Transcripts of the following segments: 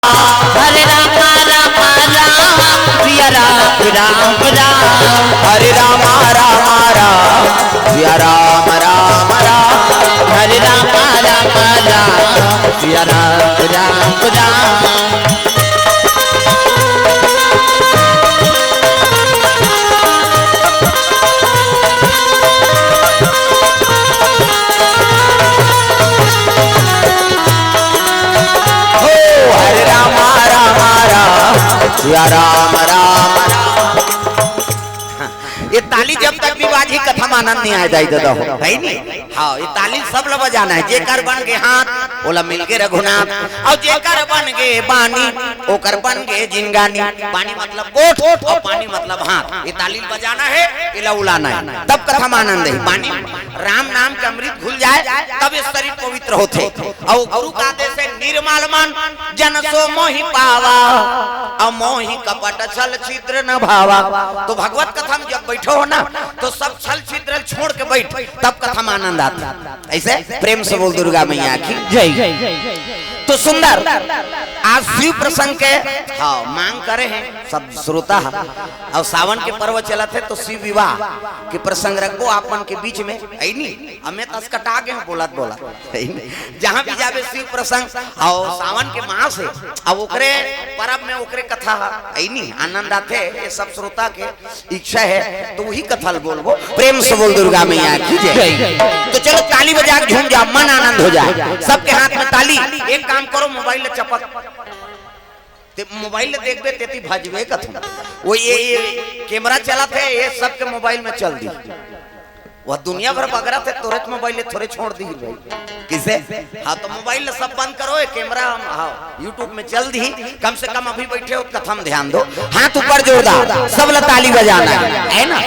हरे राम राम राम सिया राम राम राम हरे राम राम राम सिया राम राम राम हरे राम राम राम सिया राम राम राम सिया राम राम राम। ये ताली जब तक भी बाजी कथम आनंद नहीं आ जाए दादा हो है नहीं। हाँ ये ताली सब ला बजाना है। जेकर बन के हाथ बोला मिल के रघुनाथ और जेकर बन के बानी ओकर बन के जिंगानी। पानी मतलब गोठ और पानी मतलब हाथ। ये ताली बजाना है ये उलाना है तब कथम आनंद है। पानी राम नाम के अमृत घुल जाए तब ये शरीर पवित्र होते। और गुरु का आदेश है निर्मल मन जन सो मोहि पावा और मोहि कपट छल छिद्र न भावा। तो भगवत कथम जब बैठो हो ना तो सब छल छिद्र छोड़ के बैठ तब कथम आनंद आता। ऐसे प्रेम से बोल दुर्गा मैया की जय। तो सुंदर आज शिव प्रसंग के हाँ मांग करे हैं सब श्रोता। और सावन के पर्व चला थे तो शिव विवाह के प्रसंग रखो आपन के बीच में है नहीं। हमें तस कटा के बोलत जहाँ भी जावे शिव प्रसंग और सावन के मास है अब ओकरे पर्व में ओकरे कथा है नहीं आनंद आते। ये सब श्रोता के इच्छा है तो वही कथा बोलबो। प्रेम से बोल दुर्गा मैया की जय। तो चलो ताली बजा के झूम जाओ मन आनंद हो जाए। सबके हाथ में ताली। एक काम करो मोबाइल चपक मोबाइल देखबे तेती भजबे कथम। वो ये कैमरा चला थे ये सबके मोबाइल में चल दी। वह दुनिया भर बगरा थे तुरंत मोबाइल थोड़े छोड़ दी किसे। हाँ तो मोबाइल सब बंद करो कैमरा हाँ यूट्यूब में चल दी। कम से कम अभी बैठे हो कथम ध्यान दो। हाथ ऊपर जोरदार सब ताली बजाना है ना।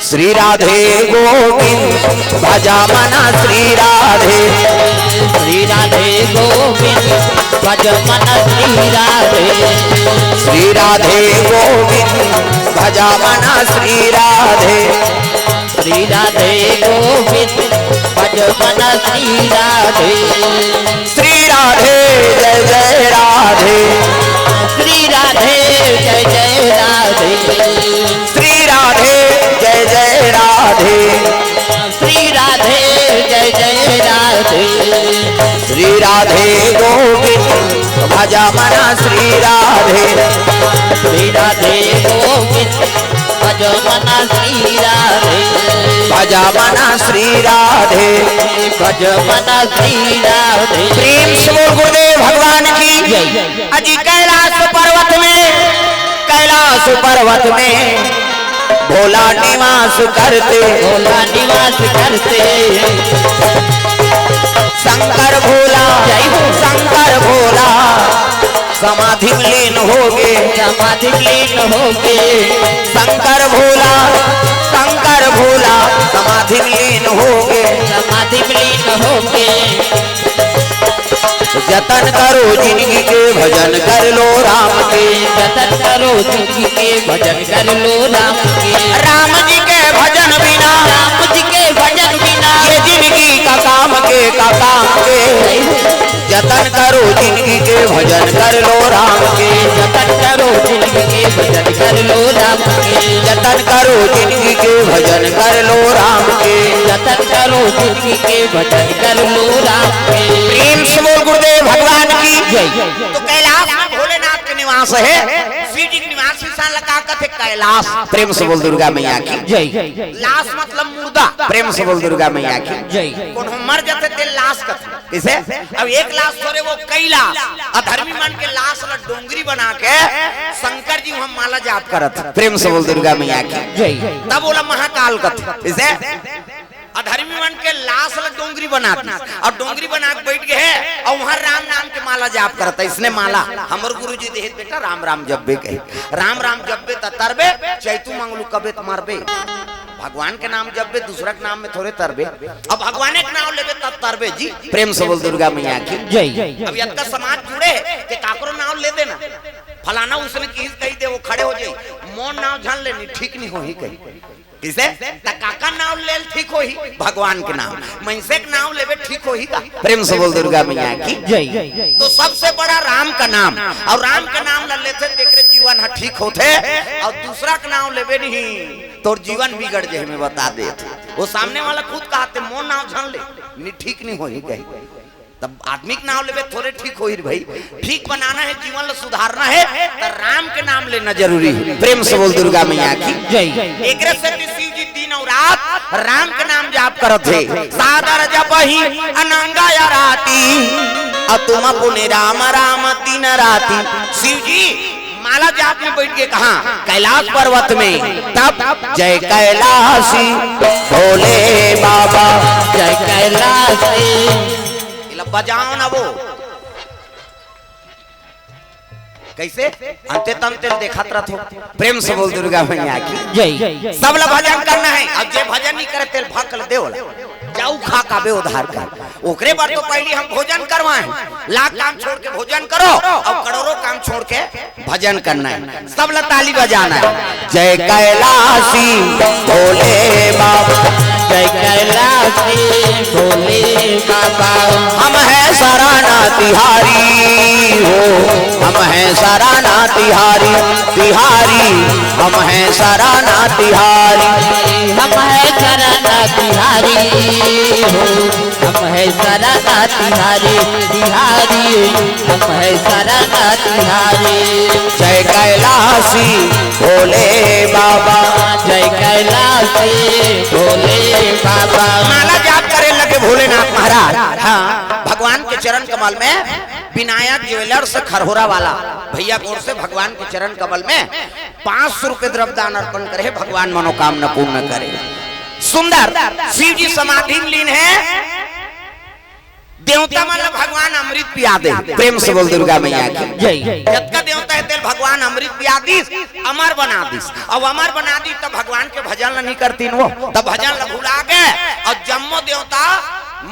श्री राधे गोविंद भजा मना श्री राधे। श्री राधे गोविंद भज मन श्री राधे। श्री राधे गोविंद भजा मना श्री राधे। श्री राधे गोविंद भज मन श्री राधे। श्री राधे जय जय राधे। श्री राधे जय जय राधे। श्री राधे जय जय राधे। श्री राधे जय जय राधे। श्री राधे गोविंद भजा मना श्री राधे। श्री राधे गोविंद भज मन श्री राधे। भजा मना श्री राधे। भज मन श्री राधे। प्रेम से बोल गुरुदेव भगवान की अजी कैलाश पर्वत में भोला निवास करते। भोला निवास करते। शंकर भोला जय हो। शंकर भोला समाधि में लीन हो गए। समाधि लीन हो गए। शंकर भोला समाधि में लीन हो गए। समाधि लीन हो गए। जतन करो जिंदगी के भजन कर लो राम के। जतन करो जिंदगी के भजन कर लो राम के। राम जी के भजन बिना राम जी के भजन बिना ये जिंदगी का काम के जतन करो जिंदगी के भजन कर लो राम के। जतन करो जिंदगी के भजन कर लो राम के। जतन करो जिंदगी के भजन कर लो राम के। जतन करो जिंदगी के भजन कर लो राम के। प्रेम से बोल गुरुदेव भगवान की जय। तो कैलाश में भोलेनाथ के निवास है। शिव जी के निवास इंसान लगा कहते कैलाश। प्रेम से बोल दुर्गा मैया की जय। लाश मतलब मुर्दा। प्रेम से बोल दुर्गा मैया की जय। कौन मर जाते थे लाश कहते किसे। अब एक लाश थोड़े वो कई लाश अधर्मी मन के लाश ला डोंगरी बना के शंकर जी हम माला जाप करत। प्रेम से बोल दुर्गा मैया की जय। तब बोला महाकाल कहते किसे। अधर्मी मन के लाश ला डोंगरी बना और डोंगरी बना के बैठ गए और वहां राम नाम के माला जाप करता। इसने माला हमर गुरु जी देहित बेटा राम राम जब्बे कहे। राम राम जब्बे तरबे चैतू मंगलू कबे मारबे। भगवान के नाम जब्बे दूसरा के नाम में थोड़े तरबे। अब भगवान के नाम लेबे तब तरबे जी। प्रेम से बोल दुर्गा मैया की जय। अब यद का समाज जुड़े के काकरो नाम ले देना फलाना उसने कही दे वो खड़े हो जाए मोन नाम जान लेनी ठीक नहीं हो ही कही किसे काका नाम ले ठीक हो ही भगवान के नाम मैसे के नाम लेवे ठीक हो ही का प्रेम से बोल दुर्गा मैया की जय। तो सबसे बड़ा राम का नाम और राम का नाम ल लेते देख रहे जीवन है ठीक होते और दूसरा का नाम लेवे नहीं तो जीवन बिगड़ जाए में बता देते वो सामने वाला खुद कहते मोर नाम झन ले नहीं ठीक नहीं हो ही कहीं तब आदमी के नाम लेवे थोड़े ठीक हो ही भाई ठीक बनाना है जीवन ला सुधारना है तो राम के नाम लेना जरूरी है प्रेम से बोल दुर्गा मैया की जय। एक से शिव जी दिन और रात राम के नाम जाप करत थे सादर जब ही अनंगा या राती और तुम पुण्य राम राम दिन राती शिव जी माला जाप में बैठ के कहा कैलाश पर्वत में तब जय कैलाशी भोले बाबा जय कैलाशी बजाओ ना वो कैसे अंते तम तेल देखा रहो प्रेम से बोल दुर्गा मैया की जय। सब लोग भजन करना है अब जे भजन नहीं करे तेल भक्ल देव जाऊ खा काबे उधार कर ओकरे बार तो पहले हम भोजन करवाएं लाख काम छोड़ के भोजन करो और करोड़ों काम छोड़ के भजन करना है सब लोग ताली बजाना है जय कैलाशी भोले बाबा जय कैलाशी भोले बाबा हम है सराना तिहारी हो हम है सराना तिहारी तिहारी हम है सराना तिहारी हम है सराना तिहारी हो हम है सराना तिहारी तिहारी हम है सराना तिहारी जय कैलाशी भोले बाबा जय कैलाशी भोले बाबा। माला जाप करे लगे भोलेनाथ महाराज हाँ भगवान के चरण कमल में विनायक ज्वेलर्स खरहोरा वाला भैया गोर से भगवान के चरण कमल में 500 रुपए द्रव्यदान अर्पण करे भगवान मनोकामना पूर्ण करे। सुंदर शिव जी समाधि लीन है देवता मतलब भगवान अमृत पिया दे प्रेम से बोल दुर्गा मैया की जय। जब का देवता है तेल भगवान अमृत पिया दीस अमर बना दीस अब अमर बना दी तब भगवान के भजन नहीं करती वो तब भजन भुला गए और जम्मो देवता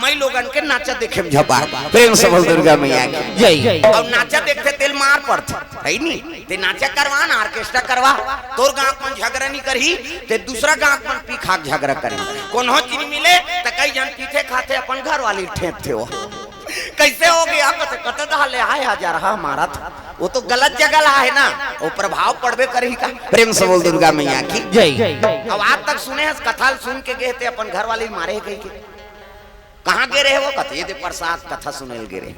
मैं लोगन के नाचा देखे में झपा प्रेम से बोल दुर्गा मैया की जय। और नाचा देखते तेल मार पड़ते है नहीं ते नाचा करवा ना ऑर्केस्ट्रा करवा तोर गांव में झगड़ा नहीं करही ते दूसरा गांव में पी खा झगड़ा करे कोनो चीज मिले तो कई जन पीछे खाते अपन घर वाली ठेप थे वो कैसे हो गया कत डाले आए हजार हमारा था वो तो गलत जगह ला है ना वो प्रभाव पड़बे करी का प्रेम से बोल दुर्गा मैया की जय। अब आज तक सुने कथा सुन के गए थे अपन घर वाले मारे गए के कहाँ गे रहे वो कथे दे प्रसाद कथा सुनेल गे रहे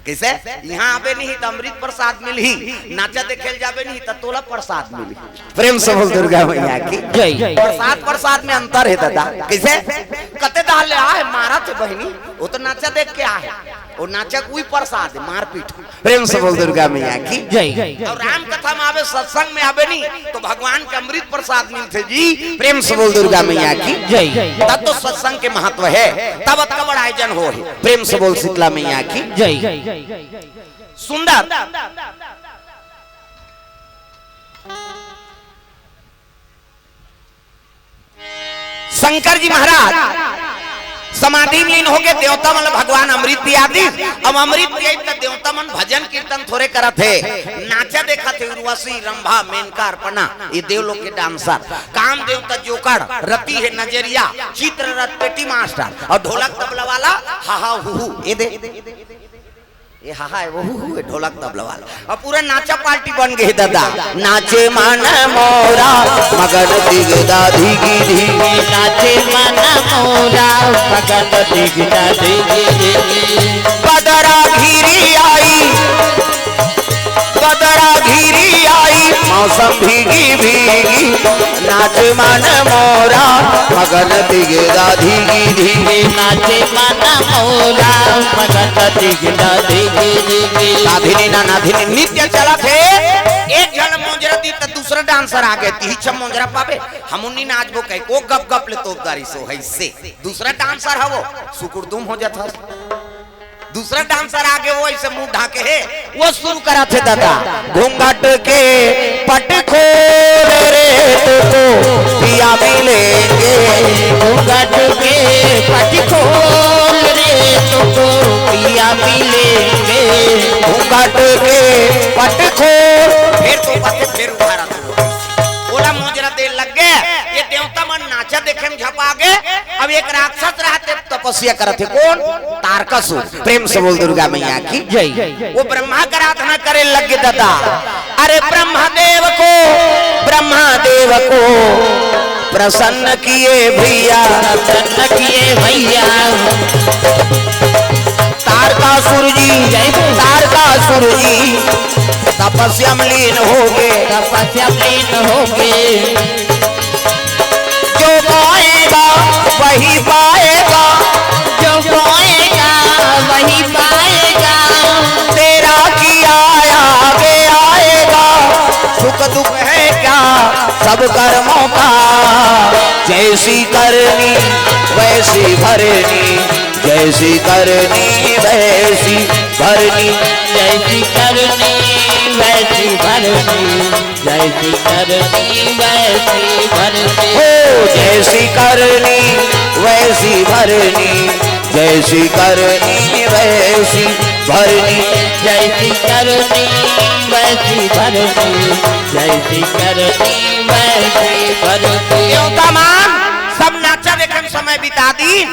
कैसे यहाँ आवे नहीं तो अमृत प्रसाद मिली नाचा देखेल जावे नहीं तो तोला प्रसाद मिली प्रेम से बोल दुर्गा मैया की जय। प्रसाद में अंतर है दादा कैसे कते डाले आए मारा थे बहनी वो तो नाचा देख के आए और नाचा कोई प्रसाद मारपीट प्रेम से बोल दुर्गा मैया की जय। और राम कथा में आवे सत्संग में आवे नहीं तो भगवान के अमृत प्रसाद मिलते जी प्रेम से बोल दुर्गा मैया की जय। तब तो सत्संग के महत्व है तब का बड़ा आयोजन हो प्रेम से बोल शीतला मैया की जय। सुंदर शंकर जी महाराज समाधि लीन हो गए देवता मन भगवान अमृत पिया दी अब अमृत पिया तो देवता मन भजन कीर्तन थोड़े करत थे नाचा देखा थे उर्वशी रंभा मेनका अर्पणा ये देवलोक के डांसर काम देवता जोकड़ रति है नजरिया चित्र रथ पेटी मास्टर और ढोलक तबला वाला हा हा हु ये दे ये हा हा वो हु ढोलक तबला वाला और पूरा नाचा पार्टी बन गई दादा नाचे मन मोरा मगन दिगदा धीगी धीगी नाचे मन मोरा मगन दिगदा धीगी धीगी बदरा घिरी आई मौसम भीगी भीगी नाच मन मोरा मगन दिगदा धीगी धीगी नाचे मन मोरा मगन दिगदा धीगी धीगी नाधिनी ना नाधिनी नित्य चला थे एक जन मोजरा दी तो दूसरा डांसर आ गए ती छम मोजरा पावे हमुन्नी नाच वो कहे को गप गप ले तोपदारी सो है से दूसरा डांसर है वो सुकुरदुम हो जाता दूसरा डांसर आगे वो ऐसे मुंह ढाके है वो शुरू करा थे दादा घूंघट के पट खोल रे तो पिया मिलेंगे घूंघट के पट खोल रे तो पिया मिलेंगे घूंघट के पट खोल फिर तो बातें फिर उठारा बोला मोजरा दे लग गए ये देवता मन नाच नाचा देखे में झपा गे। अब एक राक्षस रहते तपस्या करते कौन तारकासुर। प्रेम से बोल दुर्गा मैया की जय। वो ब्रह्मा का आराधना करे लगे दादा। अरे ब्रह्मदेव को प्रसन्न किए भैया, प्रसन्न किए भैया। तारकासुर जी तपस्या में लीन हो गए, तपस्या में लीन हो गए। जो पाएगा वही पाएगा, जो पाएगा वही पाएगा। तेरा किया आगे आएगा, सुख दुख है क्या सब कर्मों का। जैसी करनी वैसी भरनी, जैसी करनी वैसी भरनी, जैसी करनी वैसी भरनी, जैसी करनी वैसी भरनी। हो जैसी करनी वैसी भरनी, जैसी करनी वैसी भरनी, जैसी करनी वैसी भरनी, जैसी करनी वैसी भरनी। तमाम सब नाचा देखे समय बिता दी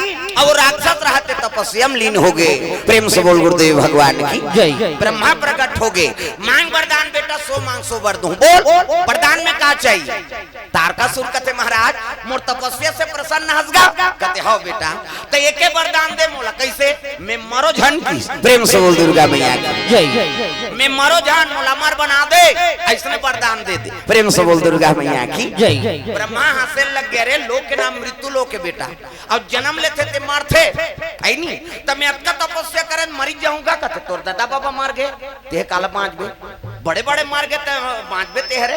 और राक्षस रहते तपस्या में लीन हो गए। प्रेम से बोल गुरुदेव भगवान की जय। ब्रह्मा प्रकट हो गए, मांग वरदान बेटा सो मांग सो वर दूं। बोल वरदान में क्या चाहिए। तारकासुर कहते महाराज मोर तपस्या से प्रसन्न हंसगा। कहते हो बेटा तो एक वरदान दे मोला। कैसे मैं मरो झन की। प्रेम से बोल दुर्गा मैया की जय। मैं मरो झन मोला मर बना दे, ऐसने वरदान दे दे। प्रेम से बोल दुर्गा मैया की जय। ब्रह्मा हंसे लग गए। रे लोक के नाम मृत्यु लोक के बेटा अब जन्म लेते थे मरते है नहीं तब मैं अब तपस्या करे मरी जाऊंगा। कहते तोर दादा बाबा मार गए ते काला पांच बे बड़े बड़े मार गए पांच बे तेहरे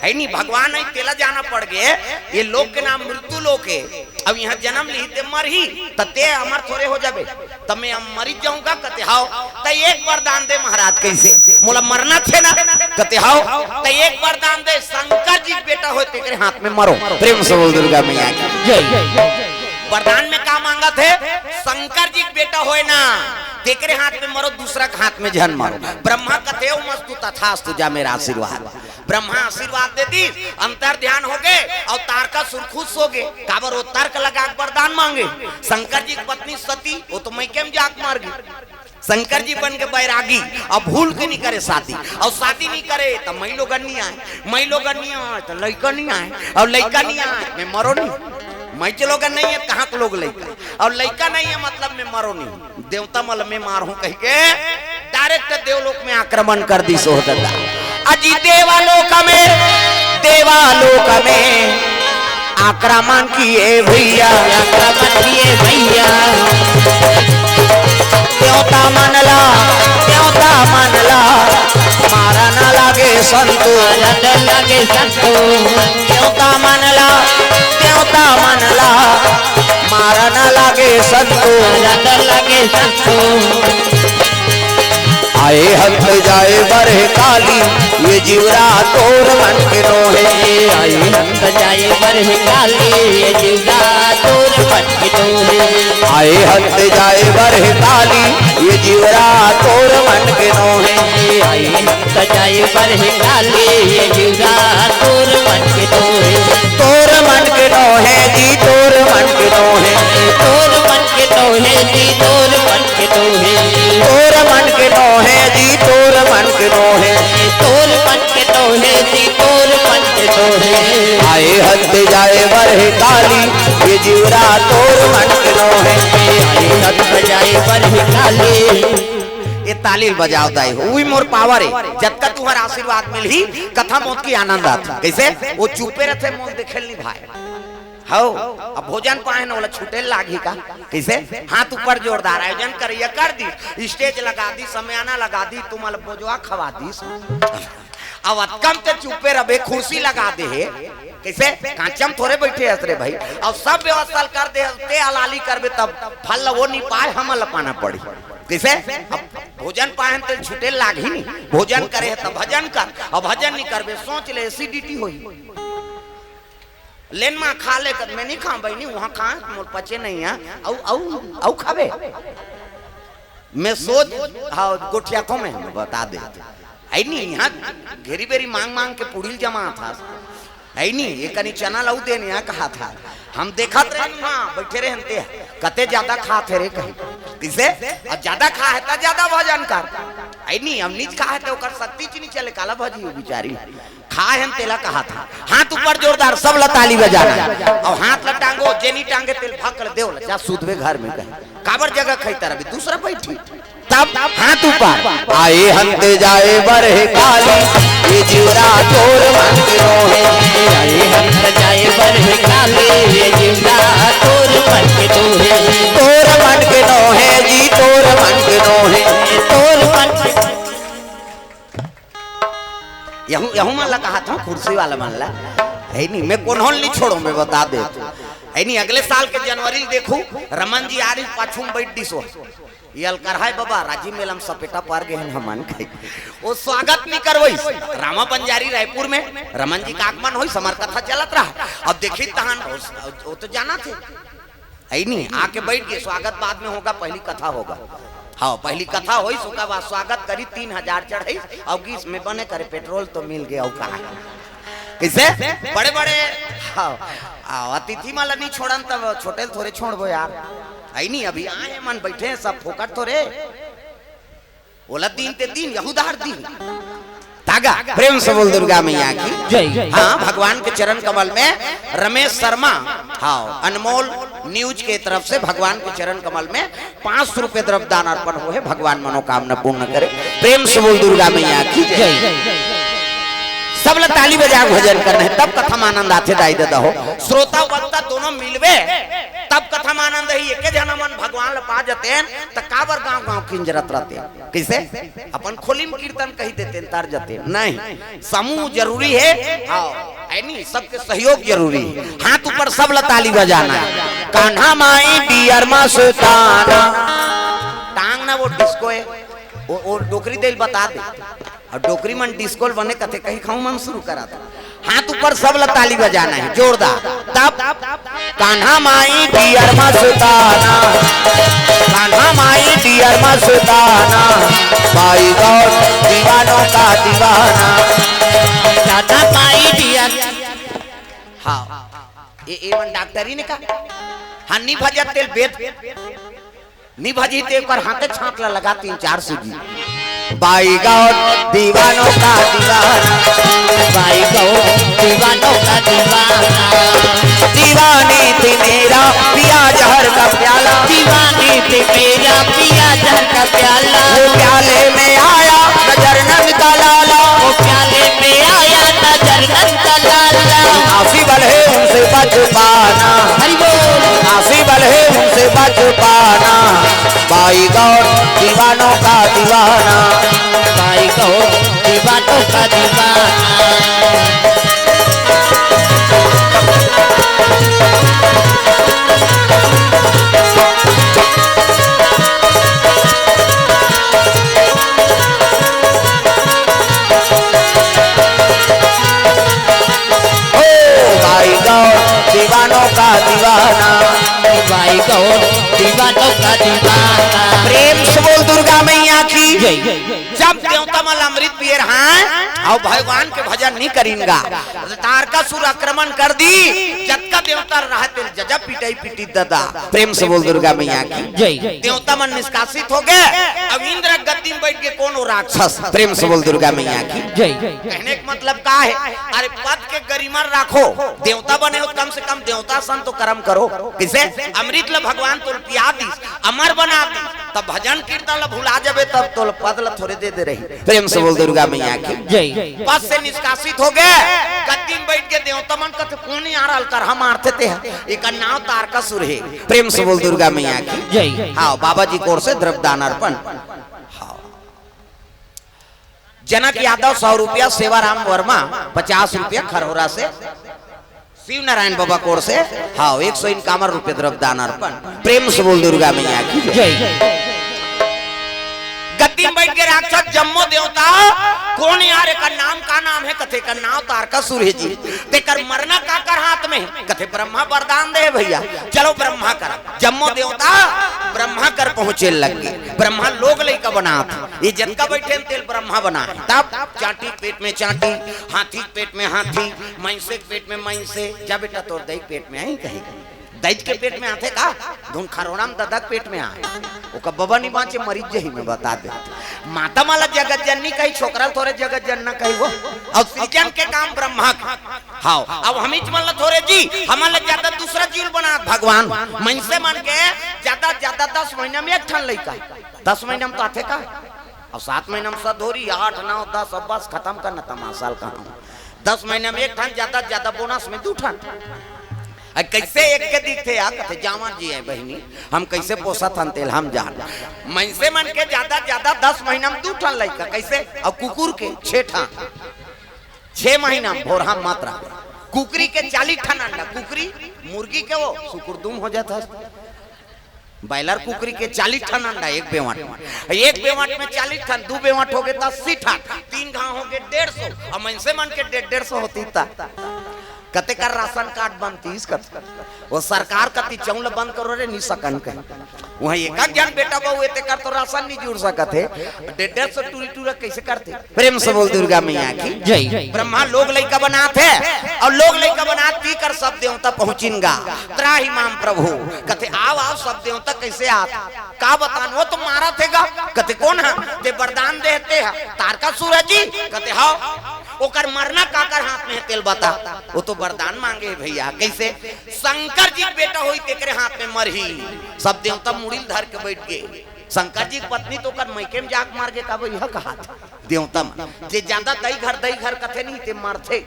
है नहीं। भगवान नहीं तेला जाना पड़ गए। ये लोक के नाम मृत्यु लोक है। अब यहाँ जन्म ली ते मर ही ते अमर थोड़े हो जाबे तब मैं मरी जाऊंगा। कहते हाओ तो एक वरदान दे महाराज। कैसे मोला मरना थे ना। कहते हाओ तो एक वरदान दे। शंकर जी बेटा हो तेरे हाथ में मरो। प्रेम से बोल दुर्गा मैया की जय। वरदान में क्या मांगा थे। शंकर जी बेटा होए ना तेरे हाथ में मरो, दूसरा के हाथ में जन मारो। ब्रह्मा कथे मस्तु तथास्तु जा मेरा आशीर्वाद। ब्रह्मा आशीर्वाद दे दी, अंतर ध्यान हो गए और तारकासुर खुश हो गए। काबर वो तर्क लगा वरदान मांगे। शंकर जी की पत्नी सती वो तो मैं केम जाक मार गई। शंकर जी बन के बैरागी अब भूल के नहीं करे शादी और शादी नहीं करे तो मैं लोग नहीं आए, मैं लोग नहीं आए तो लड़का नहीं आए और लड़का नहीं आए मैं मरो नहीं। मैं चलो नहीं है कहाँ के लोग लड़का और लड़का नहीं है मतलब मैं मरो नहीं। देवता मल में मार हूं कह के डायरेक्ट देवलोक में आक्रमण कर दी। सोहदता अजी देवालोक में आक्रमण किए भैया, आक्रमण किए भैया। देवता मनला मारा न लागे संतो, लागे संतो। देवता मनला मारा न लागे संतो, लागे संतो। आए हंस जाए बरहे काली ये जीवरा तोर मन के रोहे। आए हंस जाए बरहे काली ये जीवरा तोर मन के रोहे। आए हंस जाए बरहे काली ये जीवरा तोर मन के रोहे। आए हंस जाए बरहे काली ये जीवरा तोर मन के रोहे। तोर मन के रोहे जी तोर मन के रोहे। तोर मन के रोहे जी तोर मन के रोहे। तोर मन के रोहे जी तोर मन के रोहे। तोर मन के रोहे जी तोर मन के रोहे। आए हंस जाए बरहे काली ये जीवरा तोर मन के रोहे। आए हंस जाए बरहे काली। ये ताली बजाओ दाई हुई मोर पावर है। जब तक तुम्हारा आशीर्वाद मिल ही कथा मौत की आनंद आता। कैसे वो चुपे रहते मौत देखे नहीं भाई हो। अब भोजन पाए ना बोला छूटे लागी का। कैसे हाथ ऊपर जोरदार आयोजन करिए कर दी, स्टेज लगा दी, समयाना लगा दी, तुम बोझवा खवा दी। अब कम ते चुपे रहे कुर्सी लगा दे है। कैसे कांचम थोड़े बैठे हसरे भाई और सब व्यवस्था कर दे ते हलाली करबे तब फल वो नहीं पाए हम लपाना पड़ी। कैसे अब भोजन पाए तो छूटे लाग ही नहीं। भोजन करे तब भजन कर और भजन नहीं करबे सोच ले एसिडिटी होई। लेन में खा ले कर मैं नहीं खा भाई नहीं वहां खा मोर पचे नहीं है औ खाबे मैं सोच हाँ गोठिया को मैं बता दे आई नहीं यहाँ घेरी बेरी मांग मांग के पुड़ील जमा था। है नहीं ये कनी चना लाऊ देने यहाँ कहा था हम देखा थे बैठे रहे हनते कते ज्यादा खाते रे कहीं किसे और ज्यादा खा है तो ज्यादा भजन कर आई नहीं हम नीच खा है तो कर शक्ति ची नहीं चले काला भजी हो बेचारी खा है तेला कहा था हाथ ऊपर जोरदार सब लताली बजाना और हाथ लटांगो जेनी टांगे तेल भक्कड़ देव जा सूदवे घर में कहीं काबर जगह खाई तरह दूसरा बैठी तब हाथ ऊपर आए हंते जाए बरहे काली ये जीवरा तोर मन के रोहे आए हंत जाए बरहे काले ये जीवरा तोर मन के दोहे तोर मन के नोहे जी तोर मन के नोहे तोर मन के यहूं यहूं मन ला कहा था कुर्सी वाला मन ला है नहीं मैं कौन नहीं छोड़ो मैं बता दे है नहीं अगले साल के जनवरी देखूं रमन जी आ रही पाछू में बैठ दिसो ये अलकरहाय बाबा राजीव मेला में सपेटा पार गए हैं हमन के वो स्वागत नहीं करवई रामा बंजारी रायपुर में रमन जी का आगमन होई समर कथा चलत रहा अब देखी तहन वो तो जाना थे है नहीं आके बैठ गए स्वागत बाद में होगा पहली कथा होगा हाँ पहली कथा हुई उसका बाद स्वागत करी 3000 चढ़ाई और गीस में बने करे पेट्रोल तो मिल गया और कहा किसे बड़े बड़े हाँ अतिथि माला नहीं छोड़न तब छोटे थोड़े छोड़बो यार है नहीं अभी आए मन बैठे हैं सब फोकट थोड़े बोला दिन ते दिन यहूदार दिन तागा प्रेम से बोल दुर्गा मैया की जय हाँ भगवान के चरण कमल में रमेश शर्मा हाँ अनमोल न्यूज के तरफ से भगवान के चरण कमल में 500 रुपए द्रव्य दान अर्पण हुए भगवान मनोकामना पूर्ण करे प्रेम से बोल दुर्गा मैया की जय सब लोग ताली बजा भजन करने तब कथम आनंद आते दाई दे हो श्रोता वक्ता दोनों मिलवे तब कथम आनंद ही एक जना मन भगवान ल पा जते त काबर गांव गांव किंजरत रहते कैसे अपन खोली में कीर्तन कही देते तार जते नहीं समूह जरूरी है हां है नहीं सबके सहयोग जरूरी है हाथ ऊपर सब ल ताली बजाना कान्हा माई डियर मस्ताना टांग ना वो डिस्को है वो डोकरी दिल बता दे और डोकरी मन डिस्कोल बने कथे कहीं खाऊं मन शुरू करा था हाथ ऊपर सब ल ताली बजाना है जोरदार तब कान्हा माई डियर मस्ताना कान्हा माई डियर मस्ताना भाई गौर दीवानों का दीवाना दादा माई डियर हाँ ये मन डॉक्टरी ने कहा हाँ नी भजत तेल बेद नी भजी ते पर हाथे छांट लगा 3-4 सूजी बाई गौर दीवानों का दीवाना भाई गौ दीवानों का दीवाना दीवानी थी मेरा पिया जहर का प्याला दीवानी थे मेरा पिया जहर का प्याला वो प्याले में आया नजर नंद का लाला वो प्याले में आया नजर नंद का लाला आसी बल है उनसे बच पाना हरि बोल आसी बल है उनसे बच पाना बाई गौर दीवानों का दीवाना भाई गौ दीवानों का दीवाना दीवानों का दीवाना भाई गौ दीवानों का दीवाना प्रेम से बोल दुर्गा मैया की जय जब देवता मल अमृत पिए रहा और भगवान के भजन नहीं करेंगा तारका सुर आक्रमण कर दी जतका देवता रहते जजा पिटाई पिटी दादा प्रेम से बोल दुर्गा मैया की जय देवता मन निष्कासित हो गए अब इंद्र गद्दी में बैठ के कौन हो राक्षस प्रेम से बोल दुर्गा मैया की जय कहने का मतलब का है अरे पद के गरिमा राखो देवता बने हो कम से कम देवता सन तो कर्म करो किसे अमृत ल भगवान तो पिया दी अमर बना दी तब भजन कीर्तन ल भुला जाबे तब तो पद ल थोड़े दे रही प्रेम से बोल दुर्गा मैया की जय पद से निष्कासित हो गए गद्दी में बैठ के देवता मन कहते कौन आ रहा कर हम मारते थे एक नाव तारका सुर है प्रेम से बोल दुर्गा मैया की जय हाँ बाबा जी की ओर से द्रव्य दान अर्पण जनक यादव 100 रुपया सेवाराम वर्मा 50 रुपया खरौरा से शिव नारायण बाबा कोर से हाँ 151 रुपये द्रव्य दान अर्पण प्रेम से बोल दुर्गा मैया की जय गद्दी में बैठ के राक्षस जम्मो देवता कौन यार का नाम का नाम है कथे का नाम तारका सूर्य जी तेकर मरना का कर हाथ में कथे ब्रह्मा वरदान दे भैया चलो ब्रह्मा कर जम्मो देवता ब्रह्मा कर पहुंचे लग गए ब्रह्मा लोग लेकर बना ये जनका बैठे तेल ब्रह्मा बना तब चाटी पेट में चाटी हाथी पेट में हाथी मैंसे पेट में मैंसे जा बेटा तोर दही पेट में आई कहीं दैज के पेट में आते का धुन खरोड़ाम ददक पेट में आए ओका बबा नहीं बाँचे मरीज जही में बता दे माता माला जगत जननी कही छोकरा थोड़े जगत जनना कही वो अब सृजन के काम ब्रह्मा हाँ अब हम ही थोड़े जी हमारे ज्यादा दूसरा जीव बना भगवान मन से मन के ज्यादा ज्यादा 10 महीना में एक ठन लड़का 10 महीना में तो आते का अब 7 महीना में सधोरी 8 9 10 अब बस खत्म करना तमाशाल कहा 10 महीने में एक ठन ज्यादा बोनस में 2 ठन कैसे एक के दिखते यार कथे जामा जी है बहनी हम कैसे पोसा थन तेल हम जान मन से मन के ज्यादा 10 महीना में 2 ठन लड़का कैसे और कुकुर के 6 ठन 6 महीना में भोरहा मात्रा कुकरी के 40 ठन अंडा कुकरी मुर्गी के वो सुकुरदुम हो जाता बैलर कुकरी के 40 ठन अंडा एक बेवाट में 40 ठन 2 बेवाट हो गए 80 ठन 3 घाव हो गए 150 और मन से मन के 150 होती था कते कर राशन कार्ड बनती वो सरकार कति चौल बंद करो रे नहीं सकन के वहाँ एक जन बेटा बहु ते कर तो राशन नहीं जुड़ सकते 150 टूरी टूरा कैसे करते प्रेम से बोल दुर्गा मैया की जय ब्रह्मा लोग लइका बनाते और लोग लइका बनाती कर सब देवता पहुंचिनगा त्राही माम प्रभु कते आओ सब देवता कैसे आत का बतान वो तो मारा थेगा कते कौन है ते वरदान देते हैं तारका सूरज जी कते हां ओकर मरना काकर हाथ में तेल बता वो तो वरदान मांगे भैया कैसे शंकर जी बेटा होई तेरे हाथ में मरही सब देवता मुड़िल धर के बैठ गए शंकर जी की पत्नी तो कर मैके में जाक मार के का यह कहा देवता जे ज्यादा दही घर कथे नहीं ते मरथे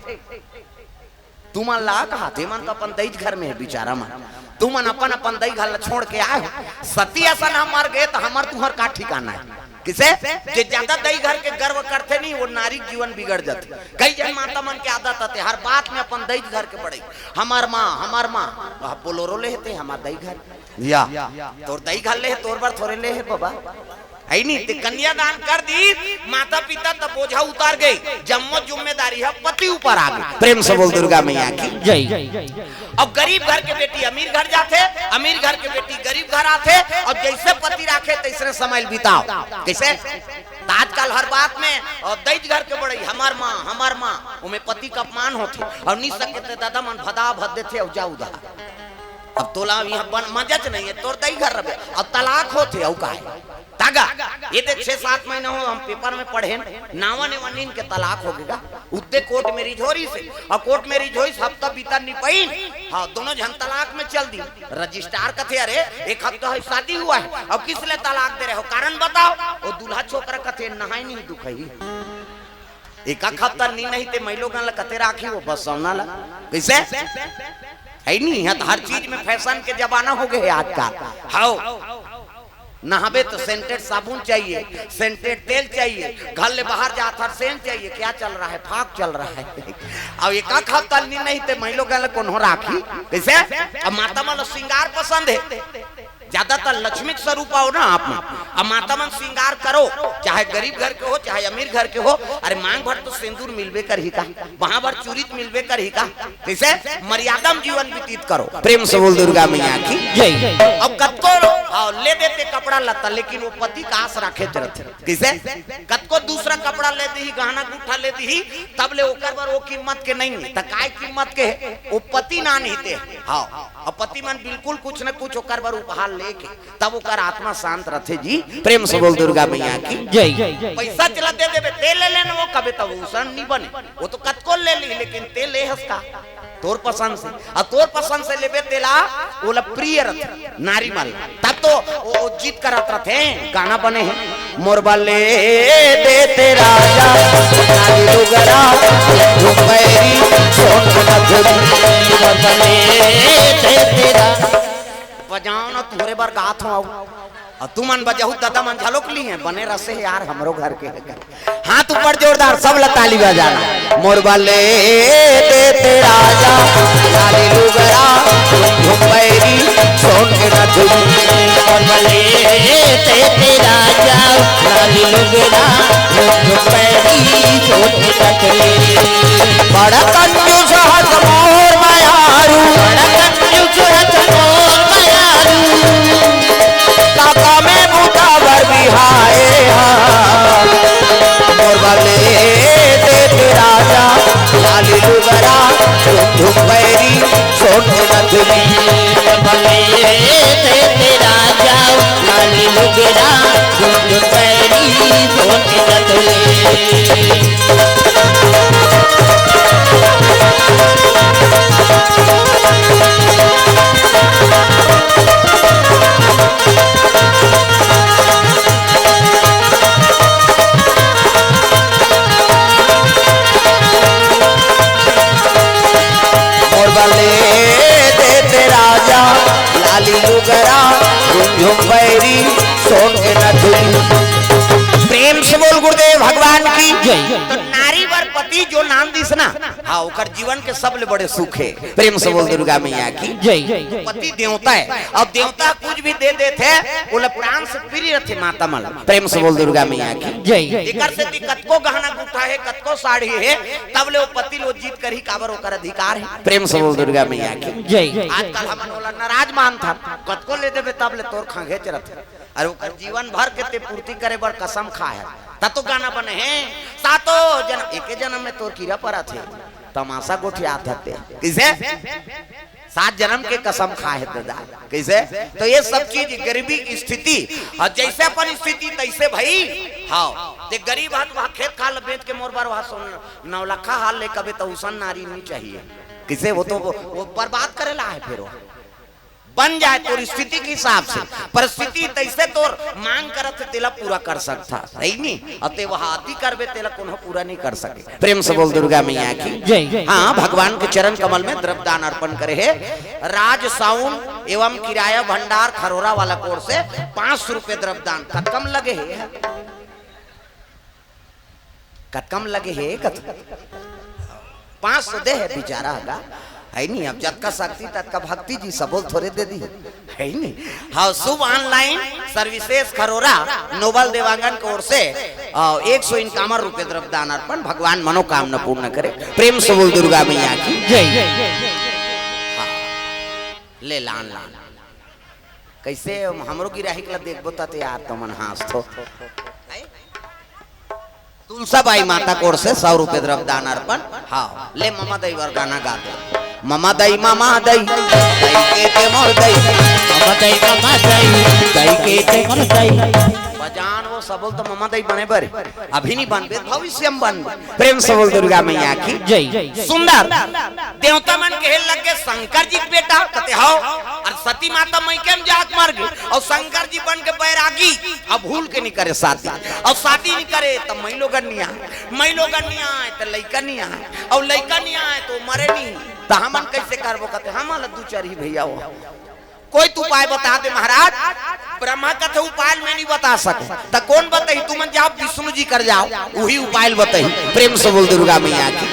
तू मन ला कहा थे मन तो अपन दही घर में है बेचारा मन तू मन अपन दही घर छोड़ के आए सती असन हम मर गए तो हमार तुहर का ठिकाना है किसे जे ज्यादा दही घर के गर्व करते नहीं वो नारी जीवन बिगड़ जाते कई जन माता मन के आदत आते हर बात में अपन दही घर के पड़े हमार माँ बोलोरो ले थे हमार दही घर या तोर दही घर ले तोर बार थोड़े ले है बाबा है नहीं ते कन्यादान कर दी माता पिता तब बोझा उतार गई जम्मो जिम्मेदारी है पति ऊपर आ गई प्रेम से बोल दुर्गा मैया की जय अब गरीब घर के बेटी अमीर घर जाते अमीर घर के बेटी गरीब घर आते और जैसे पति राखे तैसे समय बिताओ कैसे आजकल हर बात में और दैज घर के बड़े हमार माँ उमें पति का अपमान होते और नहीं सकते दादा मन भदा भद देते और जाऊ दा अब तोला यहाँ बन मजच नहीं है तोर दही घर रहे अब तलाक होते और का तागा ये देख 6-7 महीने हो हम पेपर में पढ़े नावा ने वनीन के तलाक हो गया उतने कोर्ट में रिझोरी से और कोर्ट में रिझोरी हफ्ता बीता निपईन हाँ दोनों जन तलाक में चल दी रजिस्ट्रार कथे अरे एक हफ्ता शादी हुआ है अब किस लिए तलाक दे रहे हो कारण बताओ वो दूल्हा छोकरा कथे नहाई नहीं दुखई एक हफ्ता नहीं थे मैं लोग कथे राखी वो बस सोना ला कैसे है नहीं है तो हर चीज में फैशन के जमाना हो गए आज का हाँ नहाबे तो सेंटेड साबुन चाहिए सेंटेड तेल चाहिए घर ले बाहर जाता सेंट चाहिए क्या चल रहा है फाक चल रहा है अब एक हफ्ता नहीं थे महिला गल कौन राखी कैसे अब माता मन श्रृंगार पसंद है ज्यादातर लक्ष्मी स्वरूप हो ना आप अब माता मन श्रृंगार करो चाहे गरीब घर के हो चाहे अमीर घर के हो अरे मांग भर तो सिंदूर मिलवे कर ही का वहां भर चूरित मिलवे कर ही का कैसे मर्यादा में जीवन व्यतीत करो प्रेम से बोल दुर्गा मैया की जय अब कतको ले देते कपड़ा लता लेकिन वो पति का आस रखे कैसे कतको दूसरा कपड़ा ले दी गहना गुठा ले दी तब ले ओकर बर वो कीमत के नहीं त काय कीमत के वो पति ना नहीं थे हाँ अब पति मन बिल्कुल कुछ न कुछ ओकर बर उपहार लेके तब ओकर आत्मा शांत रथे जी प्रेम से बोल दुर्गा मैया की जय पैसा चला दे देबे तेल ले लेना वो कबे तब उसन नहीं बने वो तो कतको ले ली लेकिन तेल ले हसका तोर पसंद से और तोर पसंद से लेबे तेला वो प्रिय रथ नारी माल तब तो वो जीत करत रथे गाना बने हैं मोरबा ले देते राजा नारी लुगरा रुपैरी सोन मधुरी मोरबा ले देते राजा बजाओ ना तुम्हारे बार गात हो और तू मन बजाऊ दादा मन झलोक ली है बने रसे यार हमरो घर के हाथ ऊपर जोरदार सब ताली बजाना मोरबा ले देते राजा लाली लुगरा रुपैरी सोन के नथुनी और भले ते तेरा जाओ लाली लुगड़ा मुझ पैरी सोन के नथुनी बड़ा कंजूस हथ मोर मायारू बड़ा कंजूस हथ मोर मायारू काका में बूटा भर बिहाए मोर भले ते तेरा जाओ लाली लुगड़ा मुझ पैरी सोन के नथुनी भले ते तेरा जाओ लाली लुगड़ा मुझ पैरी सोन के नथुनी लाली लुगड़ा झुम पैरी सोन के नथुनी प्रेम से बोल गुरुदेव भगवान की तो नारी वर पति जो नाम दिस ना हाँ ओकर जीवन के सबले बड़े सुख है। प्रेम से बोल दुर्गा मैया की पति देवता है। अब देवता कुछ भी दे देते बोले प्राण से प्रिय रथे माता मल। प्रेम से बोल दुर्गा मैया की एकर से कतको गहना गुठा है कतको साड़ी है तब ले वो पति लो जीत कर ही काबर ओकर अधिकार है। प्रेम से बोल दुर्गा मैया की आजकल हमन वाला नाराज मान था कतको ले देबे तब ले तोर खांगे चरत अरे ओकर जीवन भर के ते पूर्ति करे बर कसम खा है ता तो गाना बने हैं सातो जन्म एके जन्म में तोर कीड़ा पड़ा थे तमाशा गोठिया थे किसे 7 जन्म के कसम खा है दादा कैसे तो ये सब चीज गरीबी की स्थिति और जैसे अपन स्थिति तैसे भाई हाँ ते गरीब हाथ वहाँ खेत खाल बेच के मोर बार वहाँ सुन 9 लाख हाल ले कभी तो उसन नारी नहीं चाहिए किसे वो तो वो बर्बाद करेला है फिर वो बन जाए तोर स्थिति के हिसाब से परिस्थिति तैसे तोर मांग करत तेला पूरा कर सकता सही नहीं अते वहाँ अति करबे तेला कोनो पूरा नहीं कर सके। प्रेम से बोल दुर्गा मैया की हाँ भगवान के चरण कमल में द्रव्य दान अर्पण करे है। राज साउन एवं किराया भंडार खरोरा वाला कोर से 500 रुपए द्रव्य दान कम लगे है कम लगे है 500 दे है बेचारा का है नहीं। अब जत का शक्ति तत का भक्ति जी सबोल थोड़े दे दी है नहीं। हाँ शुभ ऑनलाइन सर्विसेज खरोरा नोबल देवांगन की ओर से 151 रुपए द्रव्य दान अर्पण भगवान मनोकामना पूर्ण करे। प्रेम से बोल दुर्गा मैया की ले लान लान कैसे हमरो गिराही के देखबो त यार तो मन हास तो तुलसाबाई माता कोर से 100 रुपए द्रव्य दान अर्पण। हाँ ले ममा दई वर गाना गा दे ममा दई दई के ते मोर दई ममा दई के ते मोर दई बजान वो सबल तो ममा दई बने बर अभी नहीं बनबे भविष्य में बन। प्रेम से बोल दुर्गा मैया की सुंदर देवता मन के लगे शंकर जी बेटा कते हो और सती माता मई के जात मार गए और शंकर जी बन के बैरागी अब भूल के नहीं करे शादी और शादी नहीं करे तो मई लोग नहीं आए तो लड़का नहीं आए और लड़का नहीं आए तो मरे नहीं तो हमन कैसे करबो कहते हम दू चार ही भैया हो कोई तू उपाय बता दे महाराज। ब्रह्मा कथे उपाय में नहीं बता सके तो कौन बताई तू मन जाओ विष्णु जी कर जाओ वही उपाय बताई। प्रेम से बोल दुर्गा मैया की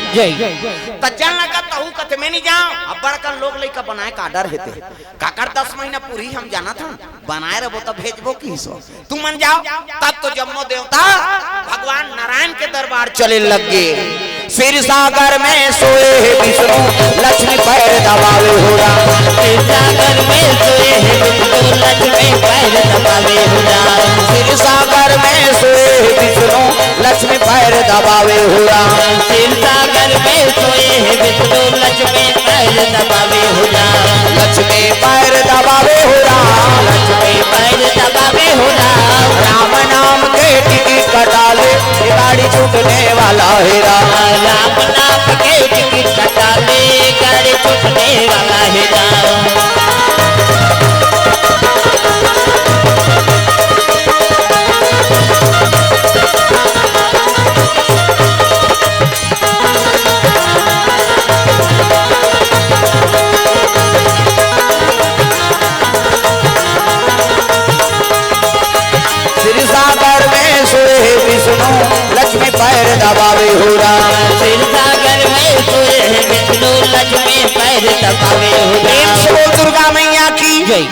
तो चल लगा तहु कथे में नहीं जाओ अब बड़कन लोग लइका बनाए का डर हेते काकर 10 महीना पूरी हम जाना था बनाए रहो तो भेजबो की सो तू मन जाओ तब तो जम्मो देवता भगवान नारायण के दरबार चले लग गए। सिर सागर में सोए विष्णु लक्ष्मी पैर दबावे हो सागर में सोए विष्णु लक्ष्मी पैर दबावे हो सिर सागर में सोए विष्णु लक्ष्मी पैर दबावे हो सिर सागर में सोए विष्णु लक्ष्मी पैर दबावे हो लक्ष्मी पैर दबावे हो लक्ष्मी पैर दबावे हो राम नाम के टिकट कटा ले गाड़ी छूटने वाला है राम नाम के टिकट कटा ले गाड़ी छूटने वाला है लक्ष्मी पैर दबावे हो सिर सागर में सोए विष्णु लक्ष्मी पैर दबावे हो दुर्गा मैया की जय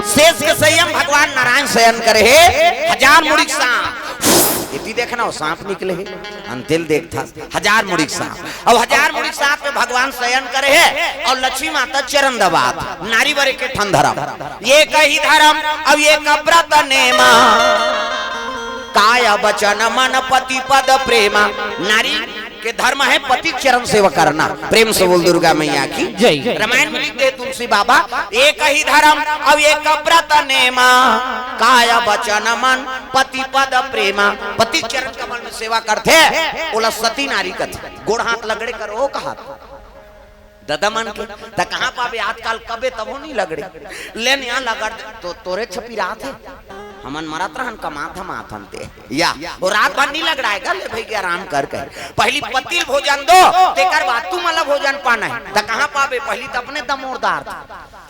शेष के संयम भगवान नारायण शयन करे है। 1000 मुड़िक सांप इति देखना हो सांप निकले है अंतिल देखता 1000 मुड़िक सांप। अब 1000 मुड़िक सांप पे भगवान शयन करे है और लक्ष्मी माता चरण दबात नारी वरे के ठन धर्म ये कही धर्म। अब ये व्रत नेमा काया वचन मन पति पद प्रेमा नारी के धर्म है पति चरण सेवा करना। प्रेम से बोल दुर्गा मैया की जय। रामायण में लिखते तुलसी बाबा एक ही धर्म अब एक व्रत नेमा काया वचन मन पति पद प्रेमा। पति चरण कमल में सेवा करते बोला सती नारी कथे गोड़ हाथ लगड़े करो कहा दादा मन के त कहां पावे आजकल कबे तबो नहीं लगड़े लेन यहां लगड़ तो तोरे छपी रात है हमन मरत रहन कमात हम आथन ते या और रात भर नहीं लगड़ाएगा ले भाई के आराम कर के पहली पतिल भोजन दो तेकर बाद तू मला भोजन पाना है त कहां पावे पहली त अपने दमोरदार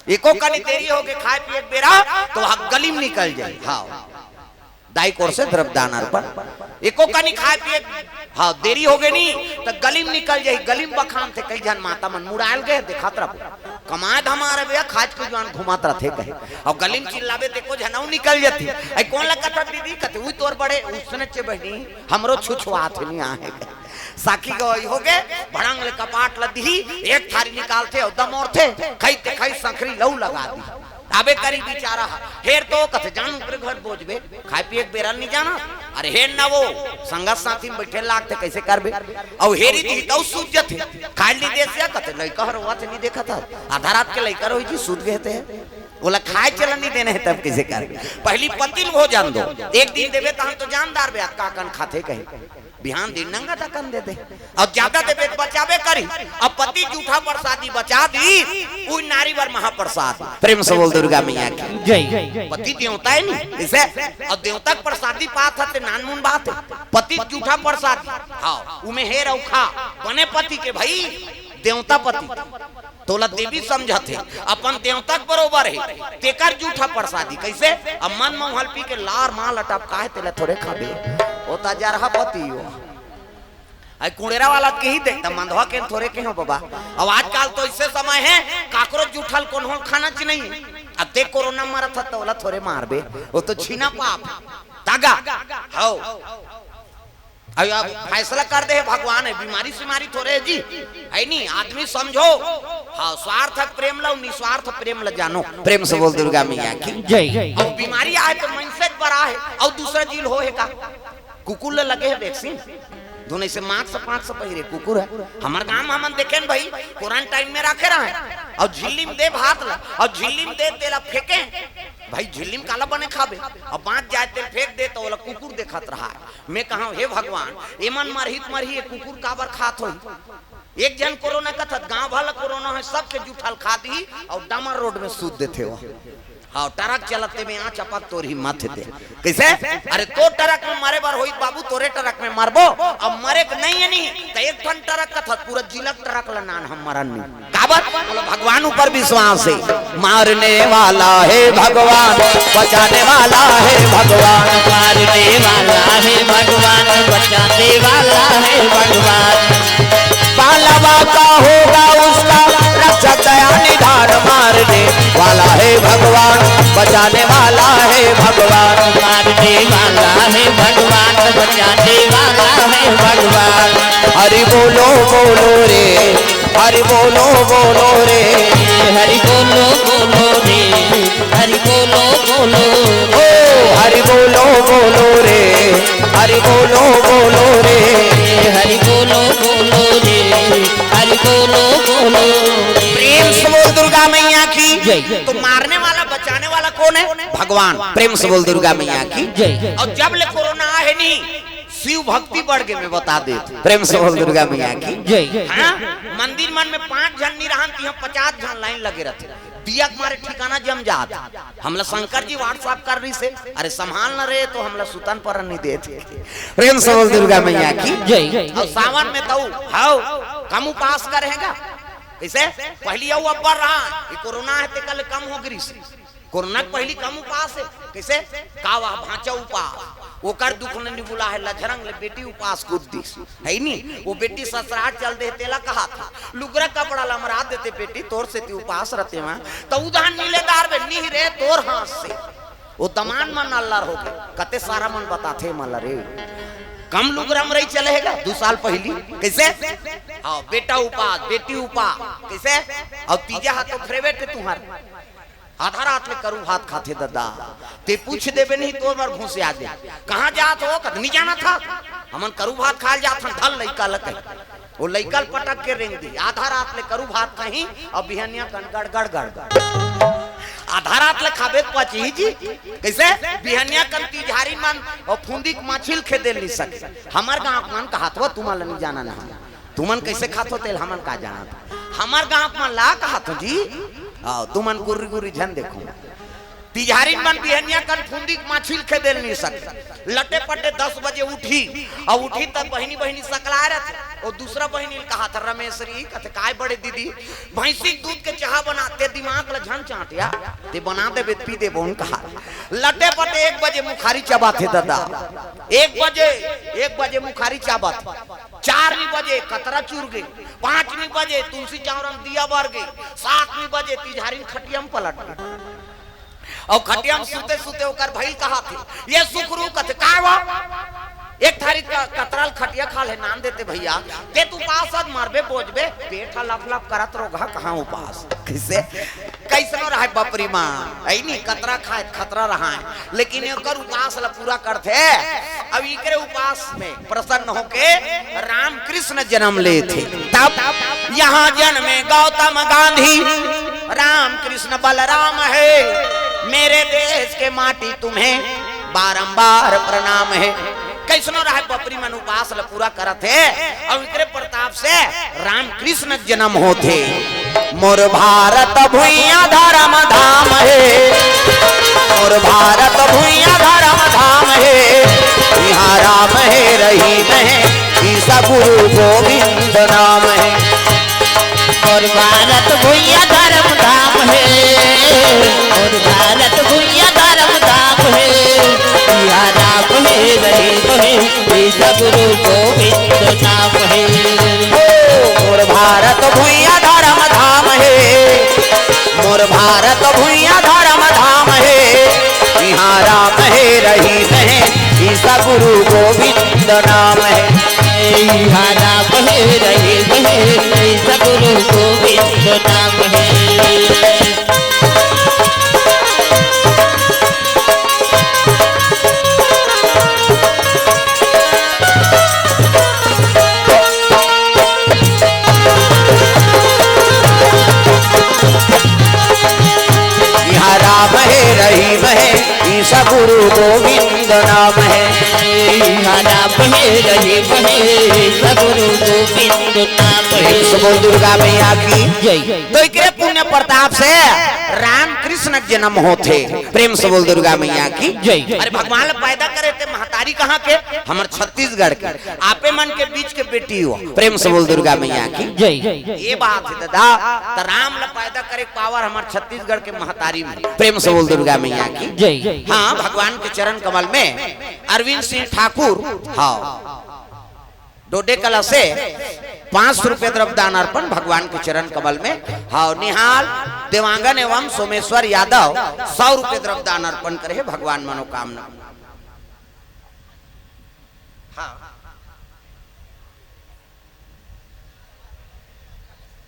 एको कनी देरी हो के खाए पिए बेरा तो गली में निकल जाए। हां दाई कोर से द्रव्यदान अर्पण एको कनी खाए पिए हाँ देरी हो गई नहीं तो गली में निकल जाये गली में बखान थे कई जन माता मन मुड़ायल गए दिखात रहा कमाद हमारे भैया खाज के जवान घुमात रहे कहे और गली में चिल्लावे देखो झनाऊ निकल जाती आई कौन लगा था दीदी कहते वही तोर बड़े उसने चे बहनी हमरो छुछुआत नहीं आहे साखी गई हो गए भड़ंग ले कपाट लदी एक थारी निकालते और दम और थे खाई संखरी लऊ लगा दी आबे करी बेचारा हेर तो कथे जान ऊपर घर बोझबे खाए पिए बेरा नहीं जाना अरे हेर ना वो संगत साथी में बैठे लागते कैसे करबे और हेरी दी तो सूझ थे खाई ली देसिया कथे लइका हरवा थे नहीं देखा था आधा रात के लइका रोई जी सूझ गए थे बोला खाए चलन नहीं देने है तब कैसे करबे पहली पतिल भोजन दो एक दिन देबे त हम तो जानदार बे का कन खाते कहे बिहान दिन नंगा टकन दे दे और ज्यादा देबे बचावे करी अब पति जूठा प्रसादी बचा दी उ नारी वर महाप्रसाद। प्रेम से बोल दुर्गा मैया की जय। पति देवता है नहीं इसे और देवता प्रसादी पात है नानमुन बात है पति जूठा प्रसादी हां उमे हेर औ खा बने पति के भाई देवता पति तोला देवी समझते अपन देवता बरोबर है तेकर जूठा प्रसादी कैसे अब मन में हल्पी के लार माल अटप काहे तेला थोड़े खाबे ओता जरहा पति हो आई कुड़ेरा वाला के ही देखता मंधवा के थोड़े के हो बाबा। अब आजकल तो इससे समय है काकरोच जूठल कोन हो खाना च नहीं अब ते कोरोना मरत तो वाला थोड़े मारबे वो तो छीना पाप तागा हो अब फैसला कर दे भगवान है बीमारी सीमारी थोड़े जी है नहीं आदमी समझो हाँ स्वार्थ प्रेम लो निस्वार्थ प्रेम ल जानो। प्रेम से बोल दुर्गा मैया की जय। और बीमारी आए तो मनसे बड़ा है और दूसरा जील हो है का कुकुर ले लगे है वैक्सीन दोनों से मार्च से 5 से पहले कुकुर है हमार गांव हमन देखे भाई क्वारंटाइन में रखे रहे और झिल्ली में दे भात ला और झिल्ली में दे तेला फेंके भाई झिल्ली में काला बने खाबे और बांध जाए तेल फेंक दे तो वाला कुकुर देखत रहा है। मैं कहा हे भगवान एमन मरहित मरही कुकुर काबर खात हो एक जन कोरोना का था गांव वाला कोरोना है सबके जूठल खा दी और डामर रोड में सूद देते हो हाँ ट्रक चलते में यहाँ चपक तोर ही माथे दे कैसे अरे तो ट्रक में मारे बार होई बाबू तोरे ट्रक में मारबो अब मरे नहीं है नहीं तो एक टन ट्रक का था पूरा जिला ट्रक ला नान हम मरन नहीं काबर बोलो भगवान ऊपर विश्वास है मारने वाला है भगवान बचाने वाला है भगवान मारने वाला है भगवान बचाने वाला है भगवान पालवा का होगा उसका रक्षक दया निधान मारने वाला है भगवान बचाने वाला है भगवान मारने वाला है भगवान बचाने वाला है भगवान हरि बोलो बोलो रे हरि बोलो बोलो रे हरि बोलो बोलो रे हरि बोलो बोलो ओ हरि बोलो बोलो रे हरि बोलो बोलो रे हरि बोलो बोलो रे हरि बोलो बोलो प्रेम से बोल दुर्गा मैया की जय। तो मारने वाला बचाने वाला कौन है भगवान। प्रेम से बोल दुर्गा मैया की जय। और जब ले कोरोना है नहीं शिव भक्ति बढ़ गए मैं बता दे प्रेम से बोल दुर्गा मैया की जय। हाँ मंदिर मन में 5 जन नहीं रहन 50 जन लाइन लगे रहते दिया हमारे ठिकाना जम जात हमला शंकर जी व्हाट्सएप कर रही से अरे संभाल न रहे तो हमला सुतन पर नहीं देते। प्रेम से बोल दुर्गा मैया की जय। और सावन में तो हाउ कम उपास करेगा कैसे पहली अब बढ़ रहा ये कोरोना है ते कल कम हो गई कोरोना पहली कम उपास है कैसे कावा भांचा उपास ओकर दुख नहीं बुला है लझरंग ले बेटी उपास कूद दी है नी वो बेटी ससुराल चल दे तेला कहा था लुगरा कपड़ा लमरा देते बेटी तोर से ती उपास रहते वहां तो उदान नीलेदार में नी रे तोर हाथ से वो दमान मन अल्लाह हो गए कते सारा मन बताते मल्ला रे कम लुगरम रही चलेगा 2 साल पहली कैसे हाँ बेटा उपास बेटी उपास कैसे और तीजा हाथ तो फेवरेट है तुम्हारा आधा रात में करूं भात खाते दादा ते पूछ देवे नहीं तो बार घूसे आ दे कहाँ जात हो कद नहीं जाना था हमन करू भात खा जात हन ढल लइका लके वो लइकल पटक के रेंग दी आधा रात में करू भात कहीं और बिहनिया कन गड़ गड़ गड़ आधा रात ले खाबे पची जी कैसे बिहनिया कन तिजहारी मन और फुंदी माछिल खे दे नहीं सके हमार गांव मन कहात हो तुमन नहीं जाना ना तुमन कैसे खातो तेल हमन का जाना हमार गांव मन ला कहात हो जी आओ तुमन गुरी गुरी झन देखो तिजहारी मन बिहनिया कन फुंदी माछिल खे दे नहीं सके लटे पटे 10 बजे उठी और उठी तब बहनी बहनी सकला रहे और दूसरा बहनी कहा था रमेशरी कहते काय बड़े दीदी भैंसी दूध के चाह बनाते दिमाग ल झन चाटिया ते बना दे पी दे बोन कहा लटे पटे 1 बजे मुखारी चबाते दादा 1 बजे मुखारी चबाते 4 बजे कतरा चूर गई 5 बजे तुलसी चावरम दिया बर गई 7 बजे तिजहारी खटियम पलट गई और खटियम सुते सुते होकर भइल कहा थे ये सुखरू कथे काय वा एक थारी कतराल खटिया खा ले नाम देते भैया ते तू उपास मारबे बोझबे पेट लप लप करत रोगा कहां उपास किसे कैसनो रहा बपरी मां ऐ नी कतरा खाए खतरा रहा है लेकिन एकर उपास ला पूरा करते अब इकरे उपास में प्रसन्न होके राम कृष्ण जन्म ले थे तब यहां जन्मे गौतम गांधी राम कृष्ण बलराम है मेरे देश के माटी तुम्हें बारंबार प्रणाम है कैसनो रहा बपरी मन उपास ल पूरा करत है और इकरे प्रताप से राम कृष्ण जन्म होते मोर भारत भुइया धर्म धाम है मोर भारत भुइया धर्म धाम है यहाँ राम है रहीम है ईसा गुरु गोविंद नाम है और भारत भुइया धर्म धाम है और भारत भुइया धर्म धाम है यहाँ राम है रहीम है ईसा गुरु गोविंद नाम है मोर भारत भुइया धर्म धाम है मोर भारत भुइया धर्म धाम है यहाँ राम है रहीम है ईसा गुरु गोविंद नाम है यहाँ राम है रहीम है ईसा गुरु गोविंद नाम है राम है रहीम है ईसा गुरु गोविंद नाम है राम है रहीम है ईसा गुरु गोविंद नाम है बोल दुर्गा मैया की जय तो इकरे पुण्य प्रताप से राम कृष्ण जन्म होते प्रेम से बोल दुर्गा मैया की जय अरे भगवान पैदा करे थे महतारी कहाँ के हमारे छत्तीसगढ़ के आपे मन के बीच के बेटी हो प्रेम से बोल दुर्गा मैया की जय ये बात है दादा तो राम ला पैदा करे पावर हमारे छत्तीसगढ़ के महतारी में प्रेम से बोल दुर्गा मैया की जय हाँ भगवान के चरण कमल में अरविंद सिंह ठाकुर हाँ डोडे कला से 500 रुपए द्रव्यदान अर्पण भगवान के चरण कमल में हाँ निहाल देवांगन एवं सोमेश्वर यादव 100 रुपए द्रव्यदान अर्पण करे भगवान मनोकामना हाँ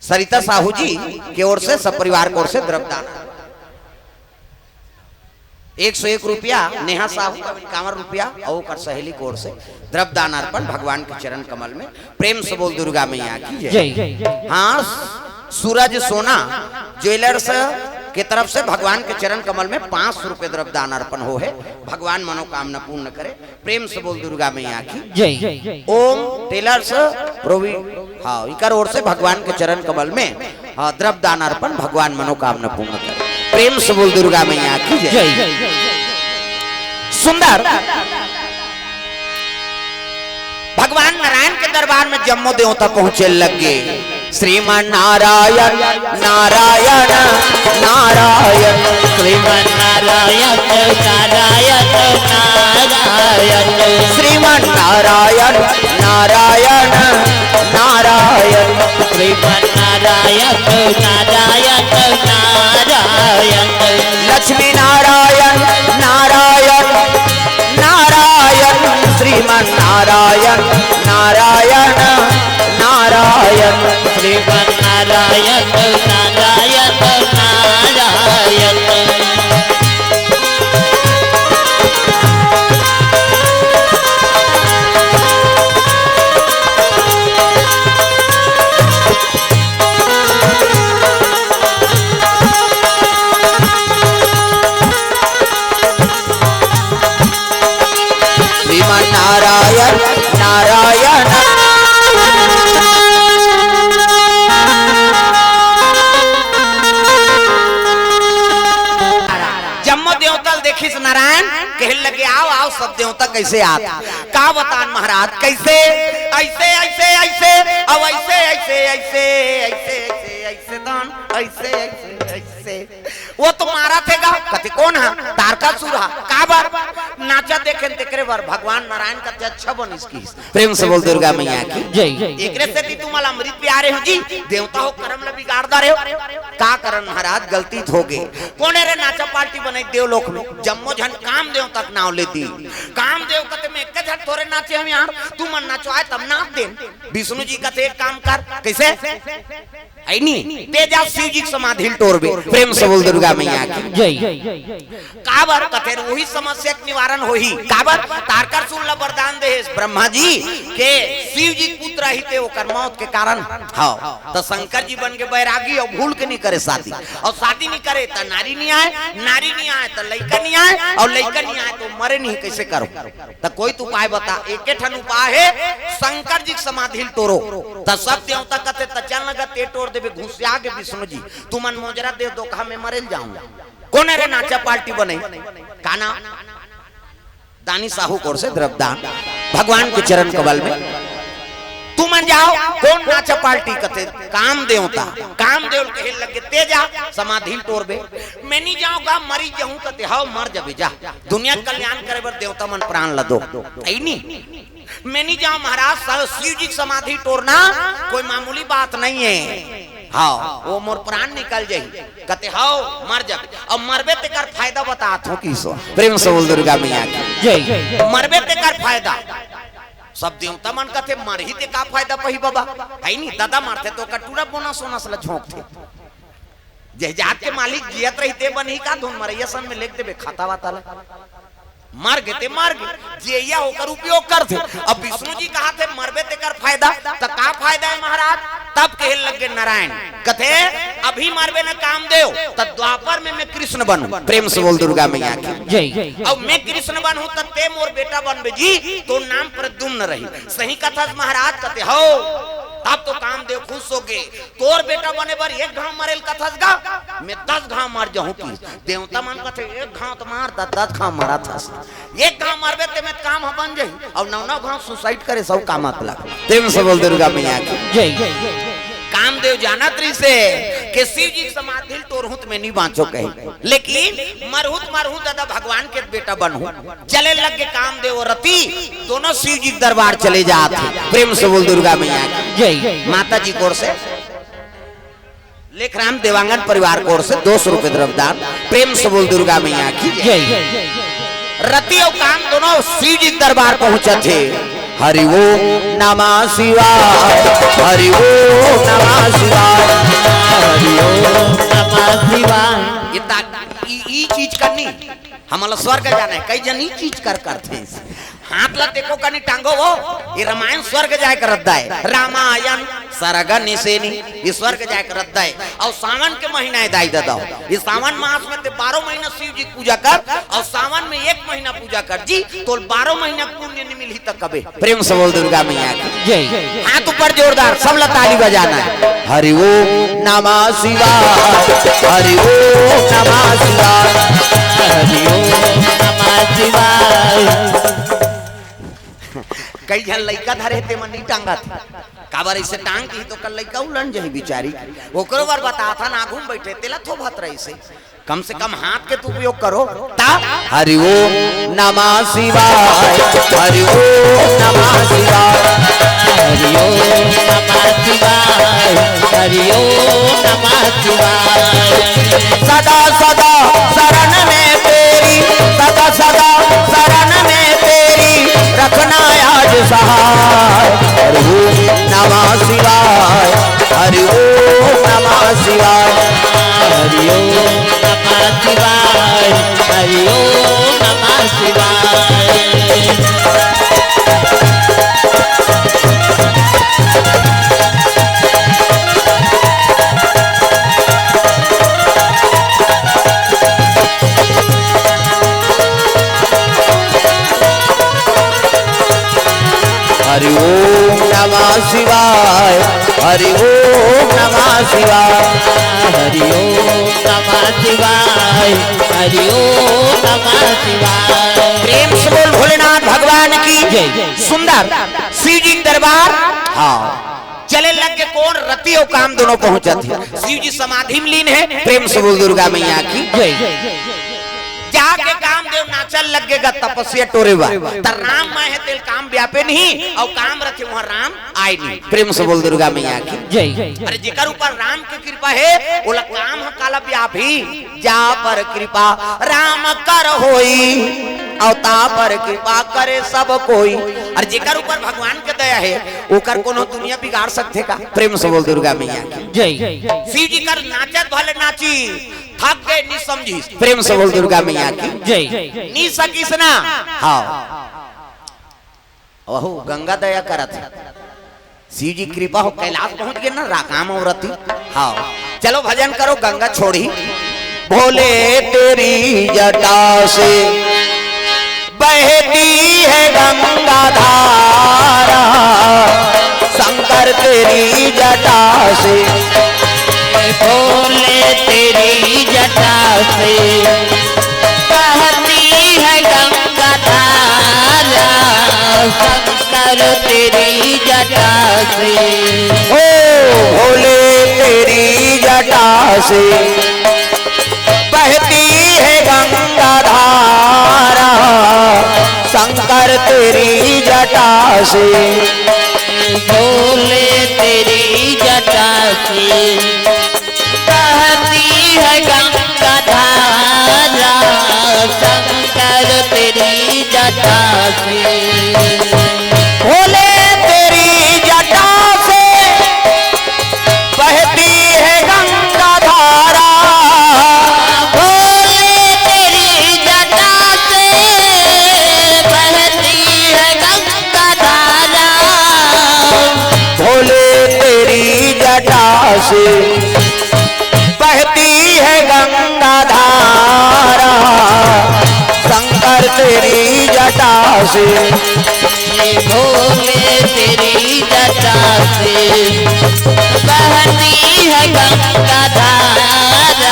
सरिता साहू जी की ओर से सब परिवार की ओर से द्रव्यदान 101 रुपया नेहा साहू का 51 रुपया और कर सहेली की ओर से द्रव्यदान अर्पण भगवान के चरण कमल में प्रेम से बोल दुर्गा मैया की जय हाँ सूरज सोना ज्वेलर्स के तरफ से भगवान के चरण कमल में 500 रुपए द्रव्यदान अर्पण हो है भगवान मनोकामना पूर्ण करे प्रेम से बोल दुर्गा मैया की जय ओम टेलर्स प्रोवी हाँ इकर ओर से भगवान के चरण कमल में द्रव्यदान अर्पण भगवान मनोकामना पूर्ण करे प्रेम से बोल दुर्गा मैया की जय सुंदर भगवान नारायण के दरबार में जम्मो देवता पहुंचे लग गए श्रीमन नारायण नारायण नारायण श्रीमन नारायण नारायण नारायण श्रीमन नारायण नारायण नारायण श्रीमन नारायण नारायण नारायण लक्ष्मी नारायण नारायण नारायण श्रीमन नारायण नारायण नारायण श्रीमन नारायण नारायण नारायण श्रीमन नारायण नारायण जम्मो देवतल देखिस नारायण कह लगे आओ आओ सब देवता कैसे आत का बतान महाराज कैसे ऐसे ऐसे ऐसे अब ऐसे ऐसे ऐसे ऐसे ऐसे ऐसे दान ऐसे ऐसे ऐसे वो तो मारा थेगा कति कौन है तारका सुरा का बार नाचा देखे तेकरे बार भगवान नारायण का अच्छा बन इसकी प्रेम से बोल दुर्गा मैया की जय एकरे से कि तुम्हारा अमृत प्यारे हो जी देवता हो कर्म ल बिगाड़दा रहे हो का करन महाराज गलती हो गए कोने रे नाचा पार्टी बने देव लोक में जम्मो जन काम देव तक नाव लेती काम देव कते में एक झट थोड़े नाचे हम यार तू मन नाचवाए तब नाच दे विष्णु जी कते एक काम कर कैसे आई नहीं तेजा शिव जी समाधि टोरबे प्रेम से बोल दुर्गा मैया की जय काबर कते वही समस्या के निवारण होही काबर तारकर सुन ल वरदान दे ब्रह्मा जी के शिव जी पुत्र ही थे ओकर मौत के कारण हां तो शंकर जी बन के बैरागी और भूल के नहीं करे शादी और शादी नहीं करे तो नारी नहीं आए तो लड़का नहीं आए और लड़का नहीं आए तो मरे नहीं कैसे करो तो कोई तो उपाय बता एक ठन उपाय है शंकर जी समाधि तोड़ो तो सब देवता कते त चल लगा ते तोड़ देबे घुसिया के विष्णु जी तू मन मोजरा दे दो कहा मैं मरे जाऊंगा कौन रे नाचा पार्टी बने काना दानी साहू कोर से द्रव्यदान भगवान के चरण कमल में तू मन जाओ कौन नाचा पार्टी कते काम देवता काम देव कहे लगे तेजा समाधि तोड़बे मैं नहीं जाऊंगा मरी जाऊं कते हां मर जाबे जा दुनिया कल्याण करे बर देवता मन प्राण ल दो ऐ नहीं मैं नहीं जाऊं महाराज शिव जी समाधि तोड़ना कोई मामूली बात नहीं है हाँ वो मोर प्राण निकल जाई कते हां मर जाबे अब मरबे ते कर फायदा बतात हो किसो प्रेम से बोल दुर्गा मैया की जय मरबे ते कर फायदा सब देवता मन कथे मर ही ते का फायदा पही बाबा है नहीं दादा मारते तो कटूरा बोना सोना सला झोंक थे जहाज के मालिक जियत रहीते बन ही का धुन मरैया सन में लिख देबे खाता वाता मार गए जिया होकर उपयोग करते अब विष्णु जी कहा थे मरबे ते कर फायदा तो का फायदा है महाराज तब कहे लगे नारायण कथे अभी मरबे न काम देव तब द्वापर में मैं कृष्ण बनूं प्रेम से बोल दुर्गा मैया की जय अब मैं कृष्ण बनूं तब ते मोर बेटा बनबे जी तो नाम प्रद्युम्न रही सही कथा महाराज कथे हो तब तो काम देव खुश हो गए तोर बेटा बने बर एक घाव मरेल कथस गा मैं 10 घाव मार जाऊं की देवता मन कथे एक घाव तो मार 10 घाव मारा था एक घाव मारबे ते में काम बन जाई और 9 घाव सुसाइड करे सब काम अकला प्रेम से बोल दुर्गा मैया की जय कामदेव जानत रही से कि शिव जी समाधि तोरहुत में नहीं बांचो कहे लेकिन मरहुत दादा भगवान के बेटा बनहु चले लग के कामदेव और रति दोनों शिव जी दरबार चले जाते प्रेम से बोल दुर्गा मैया की जय माता जी कोर से लेखराम देवांगन परिवार कोर से 200 रुपए द्रव्यदान प्रेम से बोल दुर्गा मैया की जय रति और काम दोनों शिव जी दरबार पहुंचे थे हरि ओम नमः शिवाय हरि ओम नमः शिवाय हरि ओम नमः शिवाय ये चीज करनी हमारा स्वर्ग जाना है कई जन ये चीज करते हाथ ला देखो कनी टांगो वो ये रामायण स्वर्ग जाए कर रद्दा है रामायण सरग निसेनी ये स्वर्ग जाए कर रद्दा है और सावन के महीना है दाई दादा ये सावन मास में ते 12 महीना शिव जी पूजा कर और सावन में 1 महीना पूजा कर जी तो 12 महीना पुण्य नहीं मिली तक कबे प्रेम से बोल दुर्गा मैया की जय हाथ ऊपर जोरदार सब ला ताली बजाना है हरि ओम नमः शिवाय हरि ओम नमः शिवाय हरि ओम नमः शिवाय कई जन लइका धरे ते मन नहीं टांगा था काबर ऐसे टांग दी तो कल लइका उलन जही बिचारी ओकरो बार बता था ना घूम बैठे तेला थो भत रही से कम से कम हाथ के तू उपयोग करो ता हरि ओम नमः शिवाय हरि ओम नमः शिवाय हरि ओम नमः शिवाय हरि ओम नमः शिवाय सदा सदा शरण में तेरी सदा सदा शरण में तेरी रखना आज सहाय हरि ओम नमः शिवाय हरि ओम नमः शिवाय हरि ओम नमः शिवाय हरि ओम नमः शिवाय हरि ओम नमः शिवाय हरि ओम नमः शिवाय हरि ओम नमः शिवाय हरि ओम नमः शिवाय प्रेम से बोल भोलेनाथ भगवान की जय। सुंदर शिव जी दरबार हाँ चले लग के कौन रति और काम दोनों पहुंचा थे शिव जी समाधि में लीन है प्रेम से बोल दुर्गा मैया की जय जाके कामदेव नाचल लगेगा तपस्या टोरेवा त राम मैं है तेल काम व्यापे नहीं और काम रखे वहां राम आए नहीं प्रेम से बोल दुर्गा मैया की जय अरे जेकर ऊपर राम की कृपा है ओला काम है काला व्याप ही जा पर कृपा राम कर होई अवता पर कृपा करे सब कोई और जेकर ऊपर भगवान के दया है ओकर कोनो दुनिया बिगाड़ सकते का प्रेम से बोल दुर्गा मैया की जय शिव जी कर नाचत भले नाची थक गए नहीं समझी प्रेम से बोल दुर्गा मैया की जय नी सकीस ना हाँ वहु गंगा दया करत शिव जी कृपा हो कैलाश पहुंच गए ना राकाम और रति हाँ चलो भजन करो गंगा छोड़ी भोले तेरी जटा से बहती है गंगा धारा शंकर तेरी जटा से भोले तेरी जटा से बहती है गंगा धारा शंकर तेरी जटा से ओ भोले तेरी जटा से बहती है गंगा धारा शंकर तेरी जटा से भोले तेरी जटा से बहती है गंगा धारा शंकर तेरी जटा से भोले तेरी जटा से बहती है गंगा धारा भोले तेरी जटा से बहती है गंगा धारा भोले तेरी जटा से बहती है गंगा धारा शंकर तेरी जटा से भोले तेरी जटा से बहती है गंगा धारा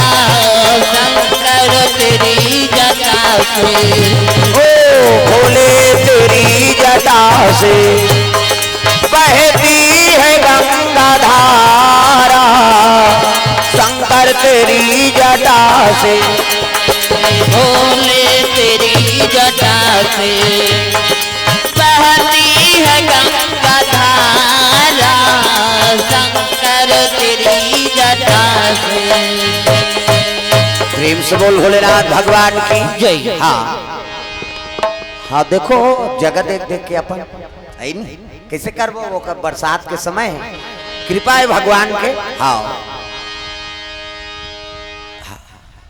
शंकर तेरी जटा से ओ भोले तेरी जटा से बहती है गंगा धारा शंकर तेरी जटा से भोले तेरी जटा से बहती है गंगा धारा शंकर तेरी जटा से प्रेम से बोल भोलेनाथ भगवान की जय हाँ हाँ देखो जगह देख देख के अपन है नहीं कैसे करबो वो बरसात के समय है कृपा है भगवान के हाँ